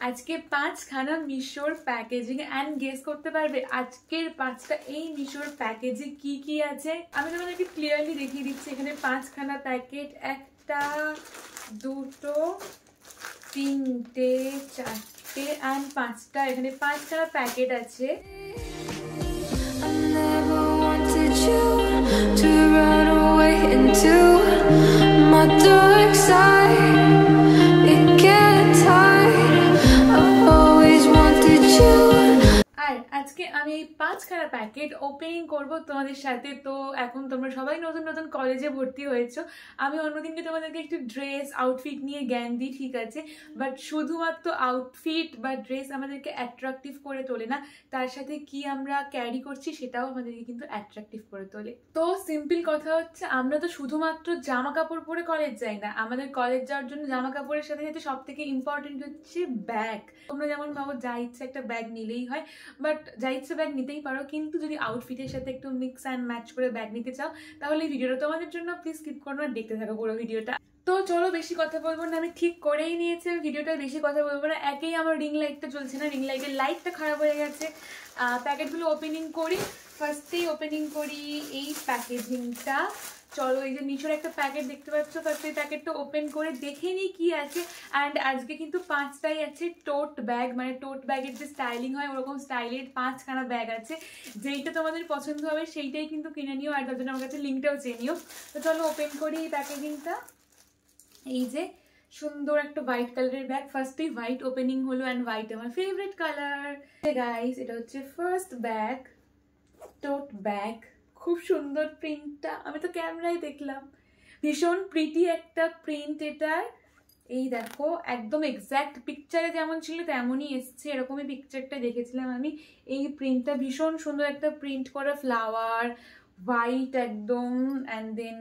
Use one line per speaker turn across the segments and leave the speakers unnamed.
আজকে 5খানা মিশোর packaging and guess করতে পারবে আজকের 5টা এই মিশোর প্যাকেজে কি কি আছে। আমি তোমাদেরকে ক্লিয়ারলি দেখিয়ে দিচ্ছি। এখানে 5খানা প্যাকেট, একটা দুটো তিনটে চারটে এন্ড 5টা, এখানে 5খানা প্যাকেট আছে। আজকে আমি এই 5খানা প্যাকেট ওপেনিং করব তোমাদের সাথে। তো এখন তোমরা সবাই নতুন নতুন কলেজে ভর্তি হয়েছো। আমি অন্যদিনকে তোমাদেরকে একটু ড্রেস আউটফিট নিয়ে জ্ঞান দিই, ঠিক আছে, বাট শুধুমাত্র আউটফিট বা ড্রেস আমাদেরকে অ্যাট্রাকটিভ করে তোলে না, তার সাথে কি আমরা ক্যারি করছি সেটাও আমাদেরকে কিন্তু অ্যাট্রাকটিভ করে তোলে। তো সিম্পল কথা হচ্ছে, আমরা তো শুধুমাত্র জামা কাপড় পরে কলেজ যাই না। আমাদের কলেজ যাওয়ার জন্য জামা কাপড়ের সাথে সাথে সব থেকে ইম্পর্টেন্ট হচ্ছে ব্যাগ। তোমরা যেমন ভাবো যা ইচ্ছে একটা ব্যাগ নিলেই হয়, বাট যা ইচ্ছে ব্যাগ নিতেই পারো, কিন্তু যদি আউটফিটের সাথে একটু মিক্স অ্যান্ড ম্যাচ করে ব্যাগ নিতে চাও তাহলে এই ভিডিওটা তোমাদের জন্য। প্লিজ স্কিপ করো না, দেখতে থাকো পুরো ভিডিওটা। তো চলো বেশি কথা বলবো না, আমি ঠিক করেই নিয়েছি ভিডিওটা বেশি কথা বলবো না। একেই আমার রিং লাইটটা চলছে না, রিং লাইটের লাইটটা খারাপ হয়ে গেছে। প্যাকেটগুলো ওপেনিং করি। ফার্স্টেই ওপেনিং করি এই প্যাকেজিংটা। চলো, এই যে মিশোর একটা প্যাকেট দেখতে পাচ্ছ, ফার্স্ট এই প্যাকেটটা ওপেন করে দেখে নিই কি আছে। অ্যান্ড আজকে কিন্তু 5টাই আছে টোট ব্যাগ, মানে টোট ব্যাগের যে স্টাইলিং হয় ওরকম স্টাইলের 5খানা ব্যাগ আছে। যেইটা তোমাদের পছন্দ হবে সেইটাই কিন্তু কিনে নিও, আর তার জন্য আমার কাছে লিঙ্কটাও চেয়ে নিও। তো চলো ওপেন করি এই প্যাকেজিংটা। এই যে সুন্দর একটা হোয়াইট কালারের ব্যাগ, ফার্স্টেই হোয়াইট ওপেনিং হলো, অ্যান্ড হোয়াইট আমার ফেভারিট কালার। গাইস, এটা হচ্ছে ফার্স্ট ব্যাগ, টোট ব্যাগ। খুব সুন্দর প্রিন্টটা, আমি তো ক্যামেরায় দেখলাম, ভীষণ প্রিটি একটা প্রিন্ট এটার। এই দেখো, একদম এক্স্যাক্ট পিকচারে যেমন ছিল তেমনই এসছে, এরকমই পিকচারটা দেখেছিলাম আমি। এই প্রিন্টটা ভীষণ সুন্দর, একটা প্রিন্ট করা ফ্লাওয়ার, হোয়াইট একদম, অ্যান্ড দেন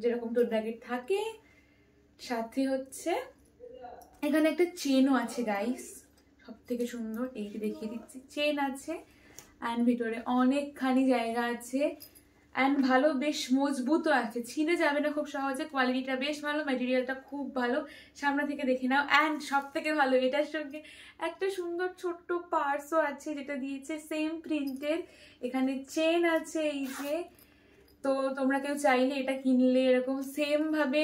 যেরকম তোর ব্যাগের থাকে সাথে হচ্ছে এখানে একটা চেনও আছে গাইস, সব থেকে সুন্দর। এই দেখিয়ে দিচ্ছি, চেন আছে অ্যান্ড ভিতরে অনেকখানি জায়গা আছে, অ্যান্ড ভালো, বেশ মজবুতও আছে, ছিঁড়ে যাবে না খুব সহজে। কোয়ালিটিটা বেশ ভালো, ম্যাটেরিয়ালটা খুব ভালো, সামনে থেকে দেখে নাও। অ্যান্ড সব থেকে ভালো, এটার সঙ্গে একটা সুন্দর ছোট্ট পার্সও আছে যেটা দিয়েছে সেম প্রিন্টের। এখানে চেন আছে এই যে। তো তোমরা কেউ চাইলে এটা কিনলে এরকম সেম ভাবে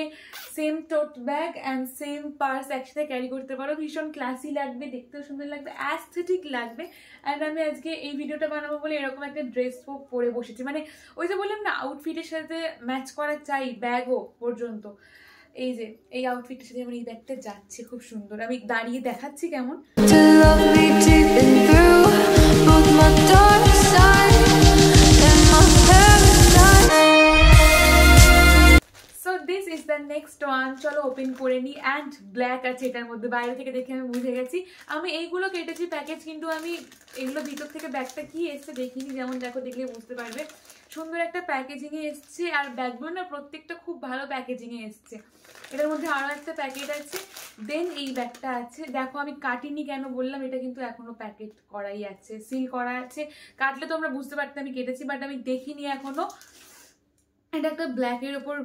same tote bag and same purse একসাথে ক্যারি করতে পারো। ভীষণ ক্লাসি লাগবে, দেখতেও সুন্দর লাগবে, অ্যাস্থেটিক লাগবে। অ্যান্ড আমি আজকে এই ভিডিওটা বানাবো বলে এরকম একটা ড্রেস পরে বসেছি, মানে ওই যে বললাম না আউটফিটের সাথে ম্যাচ করা চাই, ব্যাগও পর্যন্ত। এই যে এই আউটফিটের সাথে আমার এই ব্যাগটা যাচ্ছে খুব সুন্দর। আমি দাঁড়িয়ে দেখাচ্ছি কেমন। This is the next one. চলো ওপেন করে নিই। অ্যান্ড ব্ল্যাক আছে এটার মধ্যে, বাইরে থেকে দেখে আমি বুঝে গেছি। আমি এইগুলো কেটেছি প্যাকেজ, কিন্তু আমি এগুলো ভিতর থেকে ব্যাগটা কি এসছে দেখিনি। যেমন দেখো, দেখলে বুঝতে পারবে সুন্দর একটা প্যাকেজিংয়ে এসছে, আর ব্যাগগুলো না প্রত্যেকটা খুব ভালো প্যাকেজিংয়ে এসছে। এটার মধ্যে আরও একটা প্যাকেট আছে, দেন এই ব্যাগটা আছে। দেখো আমি কাটিনি কেন বললাম, এটা কিন্তু এখনো প্যাকেট করাই আছে, সিল করা আছে। কাটলে তো আমরা বুঝতে পারতাম আমি কেটেছি, বাট আমি দেখিনি এখনো। এটা একটা ব্ল্যাকের ওপর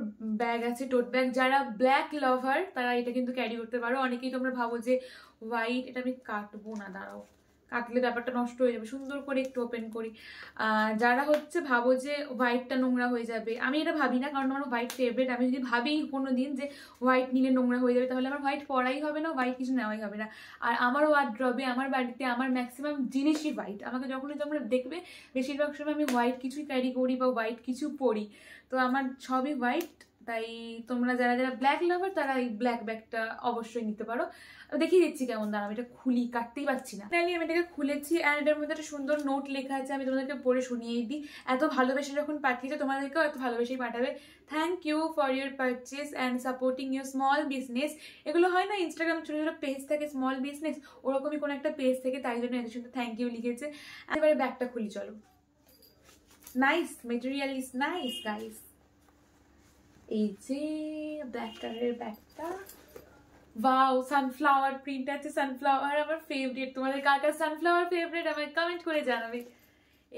ব্যাগ আছে, টোট ব্যাগ। যারা ব্ল্যাক লাভার তারা এটা কিন্তু ক্যারি করতে পারো। অনেকেই তোমরা ভাবো যে হোয়াইট, এটা আমি কাটবো না, দাঁড়াও, কাটলে ব্যাপারটা নষ্ট হয়ে যাবে, সুন্দর করে একটু ওপেন করি। যারা হচ্ছে ভাবো যে হোয়াইটটা নোংরা হয়ে যাবে, আমি এটা ভাবি না, কারণ আমার হোয়াইট ফেভারিট। আমি যদি ভাবি কোনো দিন যে হোয়াইট নিলে নোংরা হয়ে যাবে, তাহলে আমার হোয়াইট পরাই হবে না, হোয়াইট কিছু নেওয়াই হবে না। আর আমার ওয়ার্ড্রবে, আমার বাড়িতে আমার ম্যাক্সিমাম জিনিসই হোয়াইট। আমাকে যখনই তোমরা দেখবে বেশিরভাগ সময় আমি হোয়াইট কিছুই ক্যারি করি বা হোয়াইট কিছু পরি, তো আমার সবই হোয়াইট। তাই তোমরা যারা যারা ব্ল্যাক লাভার তারা এই ব্ল্যাক ব্যাগটা অবশ্যই নিতে পারো। দেখিয়ে দিচ্ছি কেমন, দাঁড়াও, আমি এটা খুলি, কাটতেই পারছি না। তাহলে আমি এটাকে খুলেছি, অ্যান্ড এটার মধ্যে একটা সুন্দর নোট লেখা আছে, আমি তোমাদেরকে পড়ে শুনিয়ে দিই। এত ভালোবেসে যখন পাঠিয়েছো, তোমাদেরকেও এত ভালোবেসেই পাঠাবে। Thank you for your purchase and supporting your small business. এগুলো হয় না ইনস্টাগ্রাম ছোটো ছোটো পেজ থাকে স্মল বিজনেস, ওরকমই কোনো একটা পেজ থেকে, তাই জন্য এত সুন্দর থ্যাংক ইউ লিখেছে। এবারে ব্যাগটা খুলি, চলো। Nice, material is nice guys. এই যে ব্ল্যাক কালারের ব্যাগটা, ওয়াও, সানফ্লাওয়ার প্রিন্ট আছে। সানফ্লাওয়ার আমার ফেভারিট। তোমাদের কার কার সানফ্লাওয়ার ফেভারিট আমায় কমেন্ট করে জানাবে।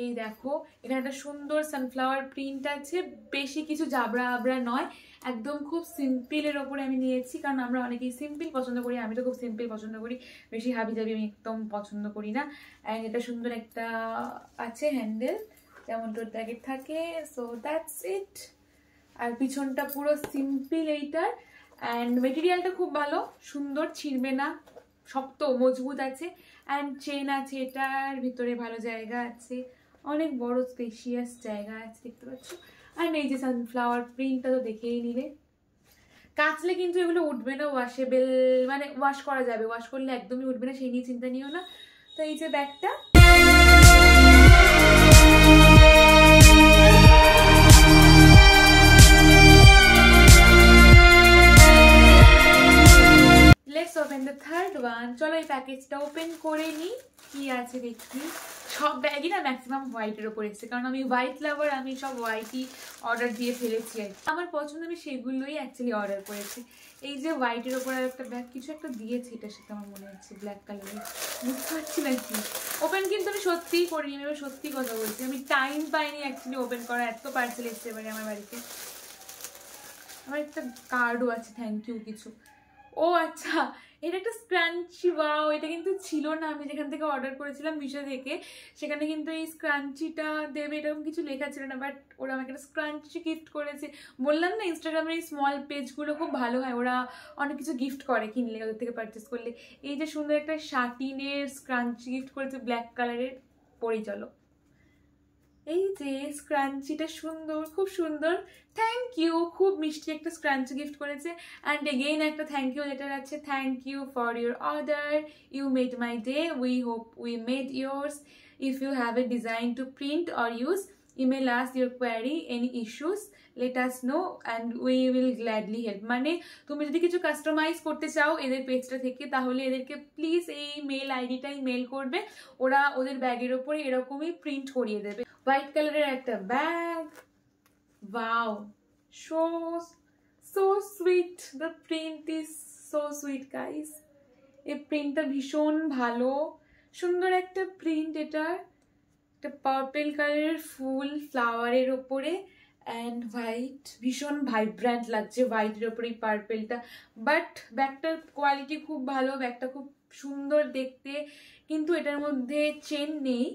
এই দেখো এখানে একটা সুন্দর সানফ্লাওয়ার প্রিন্ট আছে, বেশি কিছু জাবরা আবরা নয়, একদম খুব সিম্পলের ওপরে আমি নিয়েছি, কারণ আমরা অনেকেই সিম্পল পছন্দ করি, আমি তো খুব সিম্পল পছন্দ করি, বেশি হাবি জাবি আমি একদম পছন্দ করি না। অ্যান্ড এটা সুন্দর একটা আছে হ্যান্ডেল, যেমন তোর প্যাকেট থাকে। So that's it. আর পিছনটা পুরো সিম্পল এইটার। অ্যান্ড মেটেরিয়ালটা খুব ভালো, সুন্দর, ছিঁড়বে না, শক্ত মজবুত আছে। অ্যান্ড চেন আছে, এটার ভিতরে ভালো জায়গা আছে, অনেক বড় স্পেশিয়াস জায়গা আছে দেখতে পাচ্ছ। আর এই যে সানফ্লাওয়ার প্রিন্টটা তো দেখেই নিলে। কাচলে কিন্তু এগুলো উঠবে না, ওয়াশেবেল, মানে ওয়াশ করা যাবে, ওয়াশ করলে একদমই উঠবে না, সেই নিয়ে চিন্তা নিও না। তো এই যে ব্যাগটা, let's open the third one. চলো এই প্যাকেজটা ওপেন করে নিই, কি আছে দেখি। সব ব্যাগই না ম্যাক্সিমাম হোয়াইটের ওপর এসেছে, কারণ আমি হোয়াইট লাভার, আমি সব হোয়াইটই অর্ডার দিয়ে ফেলেছি আর আমার পছন্দ, আমি সেগুলোই অ্যাকচুয়ালি অর্ডার করেছি। এই যে হোয়াইটের ওপর আর একটা ব্যাগ কিছু একটা দিয়েছে, এটার সাথে আমার মনে হচ্ছে ব্ল্যাক কালারের, বুঝতে পারছি না কি। ওপেন কিন্তু আমি সত্যিই করিনি, আমি সত্যি কথা বলছি, আমি টাইম পাইনি অ্যাকচুয়ালি ওপেন করা, এত পার্সেল এসছে এবারে আমার বাড়িতে। আমার একটা কার্ডও আছে, থ্যাংক ইউ কিছু। ও আচ্ছা, এটা একটা স্ক্রাঞ্চি, ওয়াও, এটা কিন্তু ছিল না, আমি যেখান থেকে অর্ডার করেছিলাম মিশো থেকে, সেখানে কিন্তু এই স্ক্রাঞ্চিটা দেবে এরকম কিছু লেখা ছিল না, বাট ওরা আমাকে একটা স্ক্রাঞ্চি গিফট করেছে। বললাম না ইনস্টাগ্রামের এই স্মল পেজগুলো খুব ভালো হয়, ওরা অনেক কিছু গিফট করে কিনলে, ওদের থেকে পারচেস করলে। এই যে সুন্দর একটা শাটিনের স্ক্রাঞ্চি গিফট করেছে ব্ল্যাক কালারের, পরেই চলো। এই যে স্ক্রাঞ্চিটা সুন্দর, খুব সুন্দর, থ্যাংক ইউ, খুব মিষ্টি একটা স্ক্রাঞ্চি গিফট করেছে। অ্যান্ড এগেইন একটা থ্যাংক ইউ লেটার আছে, thank you for your order, you made my day, we hope we made yours. If you have a design to print or use, email us your query, any issues, let us know and we will gladly help. মানে তুমি যদি কিছু customise করতে চাও এদের পেজটা থেকে, তাহলে এদেরকে প্লিজ এই মেল আইডিটাই মেল করবে, ওরা ওদের ব্যাগের ওপরে এরকমই প্রিন্ট করিয়ে দেবে। হোয়াইট কালারের একটা bag, wow, so sweet, the print is so sweet guys, এই প্রিন্টটা ভীষণ ভালো, সুন্দর একটা প্রিন্ট, এটার একটা পার্পল কালারের ফুল ফ্লাওয়ারের ওপরে অ্যান্ড হোয়াইট, ভীষণ ভাইব্রেন্ট লাগছে হোয়াইটের ওপরে এই পার্পলটা। বাট ব্যাগটার কোয়ালিটি খুব ভালো, ব্যাগটা খুব সুন্দর দেখতে, কিন্তু এটার মধ্যে চেন নেই,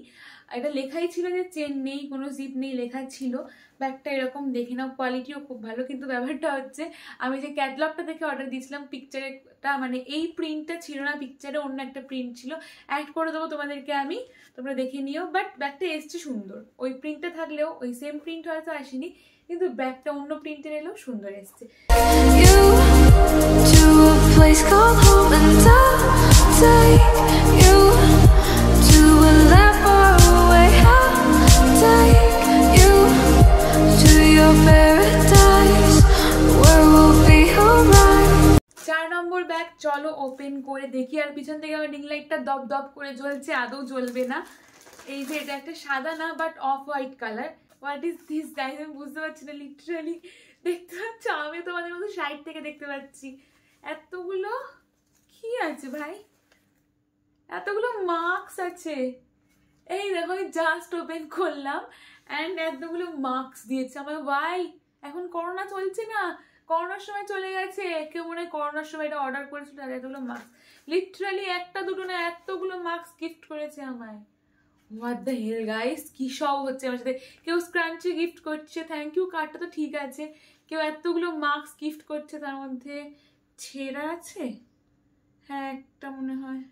এটা লেখাই ছিল যে চেন নেই, কোনো জিপ নেই লেখা ছিল। ব্যাগটা এরকম দেখে নাও, কোয়ালিটিও খুব ভালো, কিন্তু ব্যাপারটা হচ্ছে আমি যে ক্যাটালগটা দেখে অর্ডার দিয়েছিলাম পিকচারেটা, মানে এই প্রিন্টটা ছিল না, পিকচারে অন্য একটা প্রিন্ট ছিল, অ্যাড করে দেবো তোমাদেরকে আমি, তোমরা দেখে নিও। বাট ব্যাগটা এসছে সুন্দর, ওই প্রিন্টটা থাকলেও ওই সেম প্রিন্ট হয়তো আসেনি, কিন্তু ব্যাগটা অন্য প্রিন্টের এলেও সুন্দর এসছে। ব্যাগ চলো ওপেন করে দেখি। আর পিছন থেকে আমার রিং লাইটটা দপ দপ করে জ্বলছে, আদৌ জ্বলবে না। এই যে এটা একটা সাদা না but off white colour, what is this guys, আমি বুঝতে পারছি না, লিটারালি দেখতে পাচ্ছ, আমি তোমাদের মতো সাইড থেকে দেখতে পাচ্ছি। এতগুলো কি আছে ভাই, এতগুলো মার্কস আছে, এই দেখো আমি জাস্ট ওপেন করলাম অ্যান্ড এতগুলো মার্কস দিয়েছে আমার। ভাই এখন করোনা চলছে না, করোনার সময় চলে গেছে, কেউ মনে হয় করোনার সময় এটা অর্ডার করেছিল, আর এতগুলো মার্কস, লিটারালি একটা দুটো না এতগুলো মার্কস গিফট করেছে আমায়। হোয়াট দ্য হেল গাইস, কি সব হচ্ছে আমার সাথে, কেউ স্ক্রাঞ্চি গিফট করছে, থ্যাংক ইউ, কার্ডটা তো ঠিক আছে, কেউ এতগুলো মার্কস গিফট করছে, তার মধ্যে ছেঁড়া আছে, হ্যাঁ একটা মনে হয়,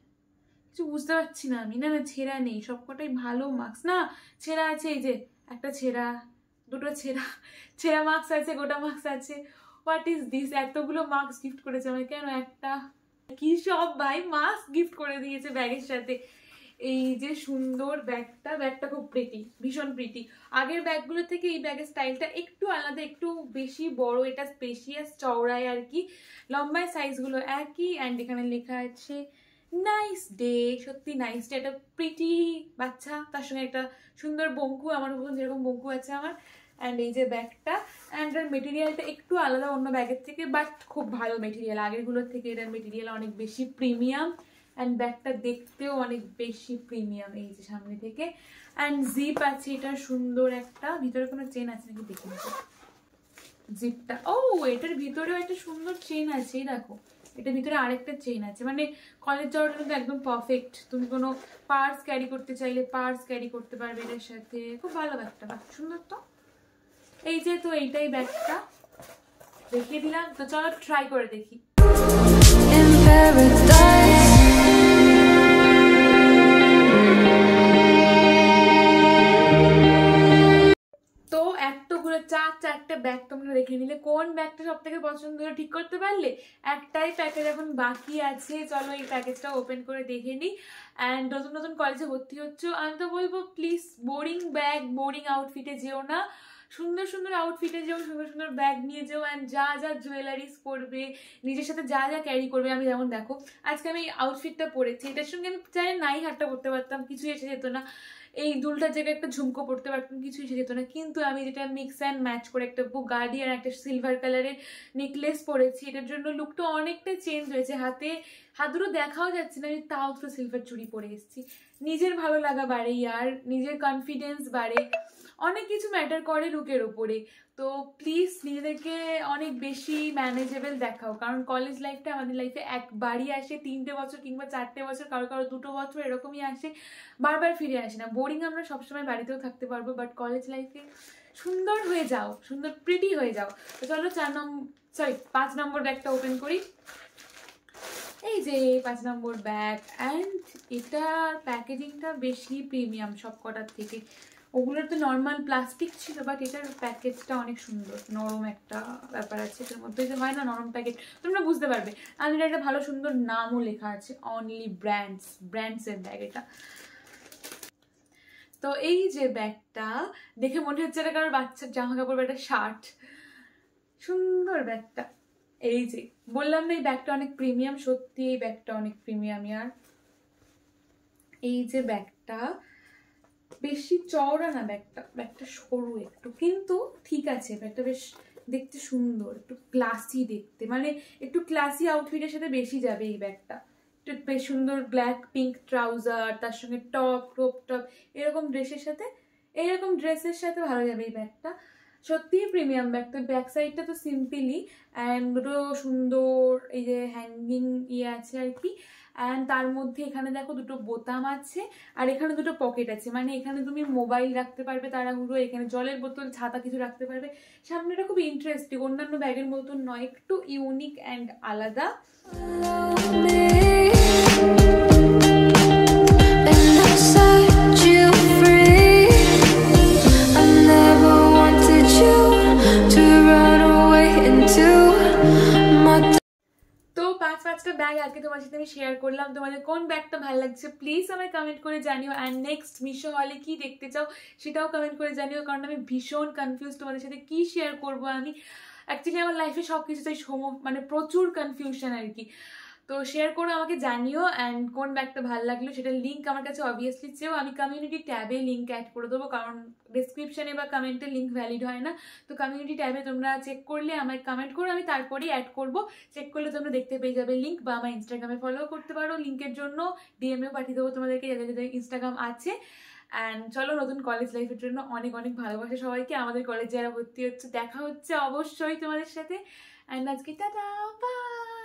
কিছু বুঝতে পারছি না আমি, না না ছেঁড়া নেই, সবকটাই ভালো মার্কস, না ছেঁড়া আছে, এই যে একটা ছেঁড়া, দুটো ছেঁড়া, ছেঁড়া মার্কস আছে, গোটা মার্কস আছে। হোয়াট ইজ দিস, এতগুলো মার্কস গিফট করেছে আমাকে, কেন একটা কি সব ভাই মাস্ক গিফট করে দিয়েছে ব্যাগের সাথে। এই যে সুন্দর ব্যাগটা, ব্যাগটা খুব প্রিটি, ভীষণ প্রিটি, আগের ব্যাগগুলো থেকে এই ব্যাগের স্টাইলটা একটু আলাদা, একটু বেশি বড়, এটা স্পেশিয়াস চওড়ায় আর কি, লম্বায় সাইজগুলো একই। অ্যান্ড এখানে লেখা আছে নাইস ডে, সত্যি নাইস ডে, একটা প্রিটি বাচ্চা, তার সঙ্গে একটা সুন্দর বঙ্কু, আমার মতন যেরকম বঙ্কু আছে আমার। অ্যান্ড এই যে ব্যাগটা, অ্যান্ড এর মেটেরিয়ালটা একটু আলাদা অন্য ব্যাগের থেকে, বাট খুব ভালো মেটেরিয়াল, আগেরগুলোর থেকে এটার মেটেরিয়াল অনেক বেশি প্রিমিয়াম অ্যান্ড ব্যাগটা দেখতেও অনেক বেশি প্রিমিয়াম, এই যে সামনে থেকে। অ্যান্ড জিপ আছে, এটা সুন্দর একটা, ভিতরে কোনো চেন আছে নাকি দেখে নিচ্ছি জিপটা। ও এটার ভিতরেও একটা সুন্দর চেন আছে, দেখো এটার ভিতরে আরেকটা চেন আছে, মানে কলেজ যাওয়ার জন্য একদম পারফেক্ট। তুমি কোনো পার্স ক্যারি করতে চাইলে পার্স ক্যারি করতে পারবে এটার সাথে, খুব ভালো ব্যাগটা, সুন্দর তো। এই যে তো এইটাই ব্যাগটা দেখিয়ে দিলাম, তো চলো ট্রাই করে দেখি। তো এতগুলো চারটে ব্যাগ তোমরা দেখে নিলে, কোন ব্যাগটা সব থেকে পছন্দ হলো ঠিক করতে পারলে? একটাই প্যাকেজ এখন বাকি আছে, চলো এই প্যাকেজটা ওপেন করে দেখে নিই। অ্যান্ড নতুন নতুন কলেজে ভর্তি হচ্ছে, আমি তো বলবো প্লিজ বোরিং ব্যাগ বোরিং আউটফিটে যেও না, সুন্দর সুন্দর আউটফিটে যেও, সুন্দর সুন্দর ব্যাগ নিয়ে যেও। অ্যান্ড যা যা জুয়েলারিস পরবে, নিজের সাথে যা যা ক্যারি করবে, আমি যেমন দেখো আজকে আমি এই আউটফিটটা পরেছি, এটার সঙ্গে আমি চাই নাই হাটটা পরতে পারতাম, কিছু এসে যেত না, এই দুলটার জায়গায় একটা ঝুমকো পড়তে পারতাম, কিছু এসে যেত না, কিন্তু আমি যেটা মিক্স অ্যান্ড ম্যাচ করে একটা বুগাডি আর একটা সিলভার কালারের নেকলেস পরেছি, এটার জন্য লুকটা অনেকটা চেঞ্জ হয়েছে। হাত দুটো দেখাও যাচ্ছে না, আমি তাও দুটো সিলভার চুড়ি পরে এসেছি, নিজের ভালো লাগা বাড়ে আর নিজের কনফিডেন্স বাড়ে, অনেক কিছু ম্যাটার করে লুকের ওপরে। তো প্লিজ নিজেদেরকে অনেক বেশি ম্যানেজেবল দেখাও, কারণ কলেজ লাইফটা আমাদের লাইফে একবারই আসে, 3টে বছর কিংবা 4টে বছর, কারো কারো 2টো বছর এরকমই আসে, বারবার ফিরে আসে না। বোরিং আমরা সবসময় বাড়িতেও থাকতে পারবো, বাট কলেজ লাইফে সুন্দর হয়ে যাও, সুন্দর প্রিটি হয়ে যাও। তো চলো 5 নম্বর ব্যাগটা ওপেন করি। এই যে 5 নম্বর ব্যাগ, অ্যান্ড এটার প্যাকেজিংটা বেশি প্রিমিয়াম সব কটার থেকে, ওগুলোর তো নর্মাল প্লাস্টিক ছিল, বাট এটার প্যাকেজটা অনেক সুন্দর, নরম একটা ব্যাপার আছে এটার মধ্যে, যে হয় না নরম প্যাকেট, তোমরা বুঝতে পারবে। আর এটা একটা ভালো সুন্দর নামও লেখা আছে, অনলি ব্র্যান্ডসের ব্যাগ এটা। তো এই যে ব্যাগটা দেখে মনে হচ্ছে এটা কারোর বাচ্চার জামা কাপড় বা একটা শার্ট, সুন্দর ব্যাগটা। এই যে বললাম না এই ব্যাগটা অনেক প্রিমিয়াম, সত্যি এই ব্যাগটা অনেক প্রিমিয়াম ইয়ার। এই যে ব্যাগটা বেশি চওড়া না, ব্যাগটা সরু একটু, কিন্তু ঠিক আছে, ব্যাগটা বেশ দেখতে সুন্দর, একটু ক্লাসি দেখতে, মানে একটু ক্লাসি আউটফিটের সাথে বেশি যাবে এই ব্যাগটা। একটু বেশ সুন্দর ব্ল্যাক পিঙ্ক ট্রাউজার, তার সঙ্গে ক্রপ টপ এরকম ড্রেসের সাথে ভালো যাবে এই ব্যাগটা, সত্যিই প্রিমিয়াম ব্যাগ। তো ব্যাক সাইডটা তো সিম্পলি, অ্যান্ড দুটো সুন্দর এই যে হ্যাঙ্গিং আছে আর কি, অ্যান্ড তার মধ্যে এখানে দেখো দুটো বোতাম আছে, আর এখানে দুটো পকেট আছে, মানে এখানে তুমি মোবাইল রাখতে পারবে তাড়াহুড়ো, এখানে জলের বোতল ছাতা কিছু রাখতে পারবে। সামনেটা খুব ইন্টারেস্টিং, অন্যান্য ব্যাগের মতন নয়, একটু ইউনিক অ্যান্ড আলাদা। পাঁচটা ব্যাগ আজকে তোমার সাথে আমি শেয়ার করলাম, তোমাদের কোন ব্যাগটা ভালো লাগছে প্লিজ আমায় কমেন্ট করে জানিও। অ্যান্ড নেক্সট মিশো হলে কি দেখতে চাও সেটাও কমেন্ট করে জানিও, কারণ আমি ভীষণ কনফিউজ তোমাদের সাথে কি শেয়ার করবো। আমি অ্যাকচুয়ালি আমার লাইফে সব কিছুতেই মানে প্রচুর কনফিউশন আর কি। তো শেয়ার করো, আমাকে জানিও। অ্যান্ড কোন ব্যাগটা ভালো লাগলো সেটার লিঙ্ক আমার কাছে অবভিয়াসলি চেয়েও, আমি কমিউনিটি ট্যাবে লিঙ্ক অ্যাড করে দেবো, কারণ ডিসক্রিপশনে বা কমেন্টে লিঙ্ক ভ্যালিড হয় না। তো কমিউনিটি ট্যাবে তোমরা চেক করলে আমায় কমেন্ট করো, আমি তারপরেই অ্যাড করবো, চেক করলে তোমরা দেখতে পেয়ে যাবে লিঙ্ক, বা আমার ইনস্টাগ্রামে ফলো করতে পারো, লিঙ্কের জন্য ডিএমএও পাঠিয়ে দেবো তোমাদেরকে, যাদের যাদের ইনস্টাগ্রাম আছে। অ্যান্ড চলো নতুন কলেজ লাইফের জন্য অনেক অনেক ভালোবাসা সবাইকে, আমাদের কলেজে যারা ভর্তি হচ্ছে দেখা হচ্ছে অবশ্যই তোমাদের সাথে। অ্যান্ড আজকে টাটা বাই।